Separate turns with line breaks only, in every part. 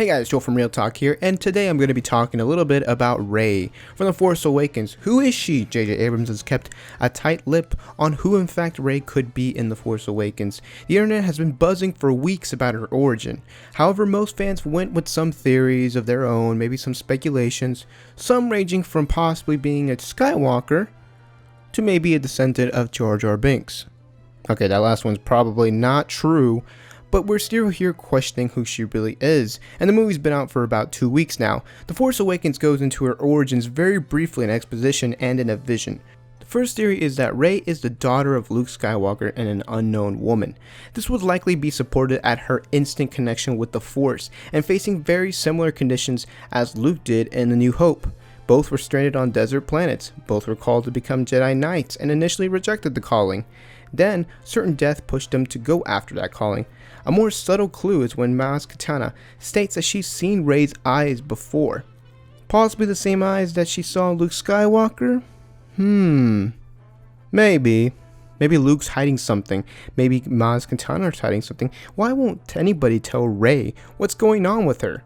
Hey guys, Joel from Real Talk here, and today I'm going to be talking a little bit about Rey from The Force Awakens. Who is she? J.J. Abrams has kept a tight lip on who in fact Rey could be in The Force Awakens. The internet has been buzzing for weeks about her origin. However, most fans went with some theories of their own, maybe some speculations, some ranging from possibly being a Skywalker to maybe a descendant of Jar Jar Binks. Okay, that last one's probably not true, but we're still here questioning who she really is, and the movie's been out for about 2 weeks now. The Force Awakens goes into her origins very briefly in exposition and in a vision. The first theory is that Rey is the daughter of Luke Skywalker and an unknown woman. This would likely be supported at her instant connection with the Force, and facing very similar conditions as Luke did in The New Hope. Both were stranded on desert planets, both were called to become Jedi Knights and initially rejected the calling. Then, certain death pushed them to go after that calling. A more subtle clue is when Maz Kanata states that she's seen Rey's eyes before. Possibly the same eyes that she saw Luke Skywalker? Maybe. Maybe Luke's hiding something. Maybe Maz Kanata's hiding something. Why won't anybody tell Rey what's going on with her?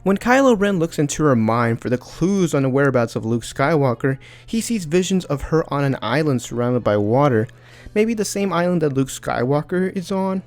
When Kylo Ren looks into her mind for the clues on the whereabouts of Luke Skywalker, he sees visions of her on an island surrounded by water. Maybe the same island that Luke Skywalker is on?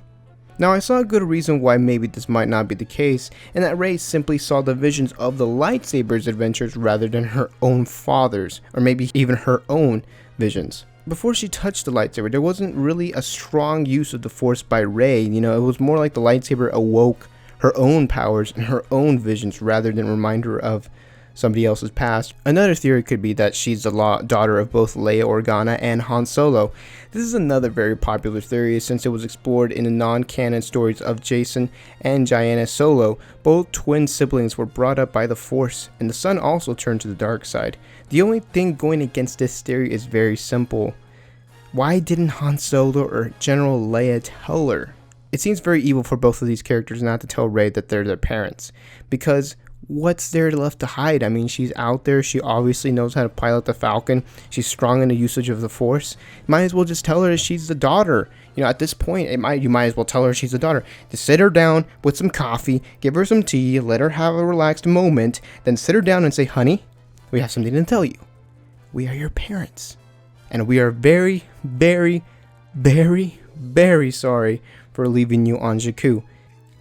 Now, I saw a good reason why maybe this might not be the case, and that Rey simply saw the visions of the lightsaber's adventures rather than her own father's, or maybe even her own visions. Before she touched the lightsaber, there wasn't really a strong use of the Force by Rey. It was more like the lightsaber awoke her own powers and her own visions rather than a reminder of somebody else's past. Another theory could be that she's the daughter of both Leia Organa and Han Solo. This is another very popular theory since it was explored in the non-canon stories of Jacen and Jaina Solo. Both twin siblings were brought up by the Force, and the son also turned to the dark side. The only thing going against this theory is very simple. Why didn't Han Solo or General Leia tell her? It seems very evil for both of these characters not to tell Rey that they're their parents, because what's there left to hide? I mean, she's out there. She obviously knows how to pilot the Falcon. She's strong in the usage of the Force. You might as well just tell her she's the daughter. At this point, you might as well tell her she's the daughter. Just sit her down with some coffee, give her some tea, let her have a relaxed moment, then sit her down and say, "Honey, we have something to tell you. We are your parents, and we are very, very, very, very sorry for leaving you on Jakku."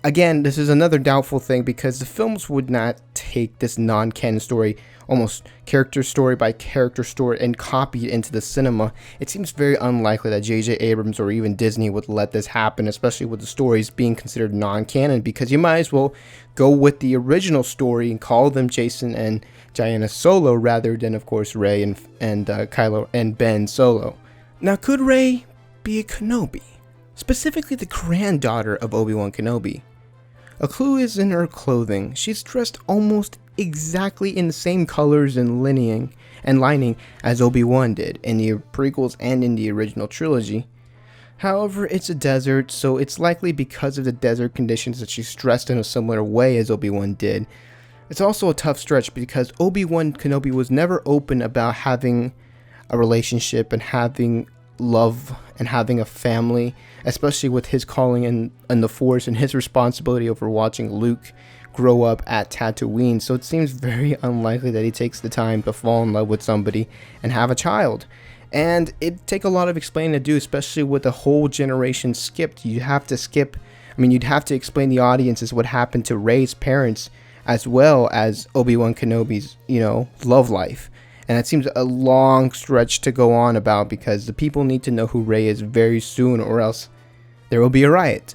Again, this is another doubtful thing because the films would not take this non-canon story, almost character story by character story, and copy it into the cinema. It seems very unlikely that J.J. Abrams or even Disney would let this happen, especially with the stories being considered non-canon, because you might as well go with the original story and call them Jacen and Jaina Solo rather than, of course, Rey and Kylo and Ben Solo. Now, could Rey be a Kenobi? Specifically the granddaughter of Obi-Wan Kenobi. A clue is in her clothing. She's dressed almost exactly in the same colors and lining as Obi-Wan did in the prequels and in the original trilogy. However, it's a desert, so it's likely because of the desert conditions that she's dressed in a similar way as Obi-Wan did. It's also a tough stretch because Obi-Wan Kenobi was never open about having a relationship and having love and having a family, especially with his calling in the Force and his responsibility over watching Luke grow up at Tatooine. So it seems very unlikely that he takes the time to fall in love with somebody and have a child. And it'd take a lot of explaining to do, especially with the whole generation skipped. You'd have to explain the audiences what happened to Rey's parents as well as Obi-Wan Kenobi's, love life. And that seems a long stretch to go on about because the people need to know who Rey is very soon or else there will be a riot.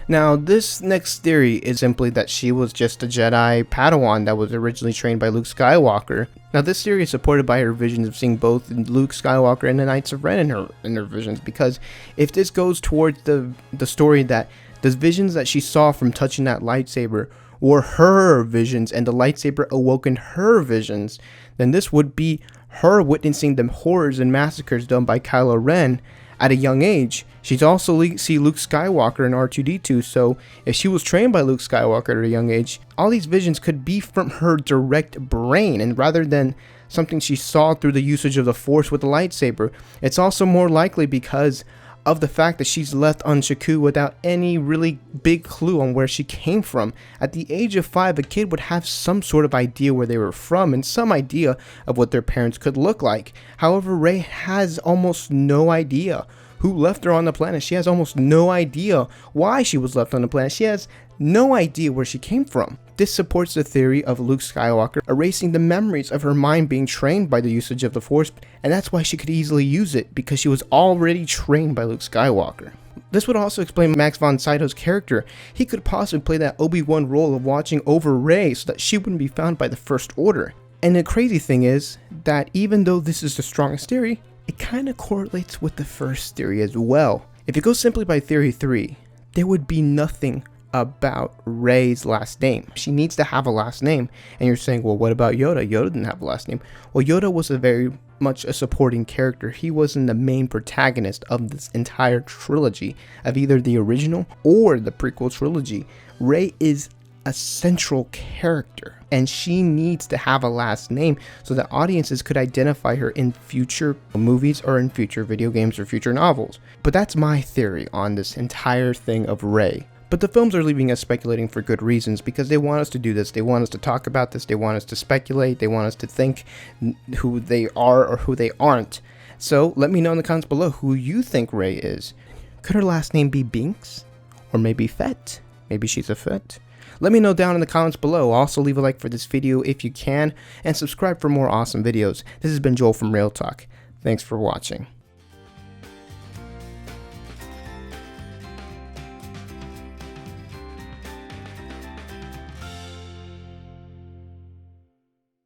Now, this next theory is simply that she was just a Jedi Padawan that was originally trained by Luke Skywalker. Now, this theory is supported by her visions of seeing both Luke Skywalker and the Knights of Ren in her visions, because if this goes towards the story that the visions that she saw from touching that lightsaber were her visions and the lightsaber awoke in her visions, then this would be her witnessing the horrors and massacres done by Kylo Ren at a young age. She's also see Luke Skywalker and R2-D2, so if she was trained by Luke Skywalker at a young age, all these visions could be from her direct brain, and rather than something she saw through the usage of the Force with the lightsaber. It's also more likely because of the fact that she's left on Jakku without any really big clue on where she came from. At the age of 5, a kid would have some sort of idea where they were from and some idea of what their parents could look like. However, Rey has almost no idea who left her on the planet. She has almost no idea why she was left on the planet. She has no idea where she came from. This supports the theory of Luke Skywalker erasing the memories of her mind being trained by the usage of the Force, and that's why she could easily use it, because she was already trained by Luke Skywalker. This would also explain Max von Sydow's character. He could possibly play that Obi-Wan role of watching over Rey so that she wouldn't be found by the First Order. And the crazy thing is that even though this is the strongest theory, it kind of correlates with the first theory as well. If you go simply by theory 3, there would be nothing about Rey's last name. She needs to have a last name. And you're saying, well, what about Yoda? Yoda didn't have a last name. Well, Yoda was very much a supporting character. He wasn't the main protagonist of this entire trilogy, of either the original or the prequel trilogy. Rey is a central character, and she needs to have a last name so that audiences could identify her in future movies or in future video games or future novels. But that's my theory on this entire thing of Rey. But the films are leaving us speculating for good reasons, because they want us to do this. They want us to talk about this. They want us to speculate. They want us to think who they are or who they aren't. So let me know in the comments below who you think Rey is. Could her last name be Binks? Or maybe Fett? Maybe she's a Fett? Let me know down in the comments below. Also leave a like for this video if you can, and subscribe for more awesome videos. This has been Joel from Real Talk. Thanks for watching.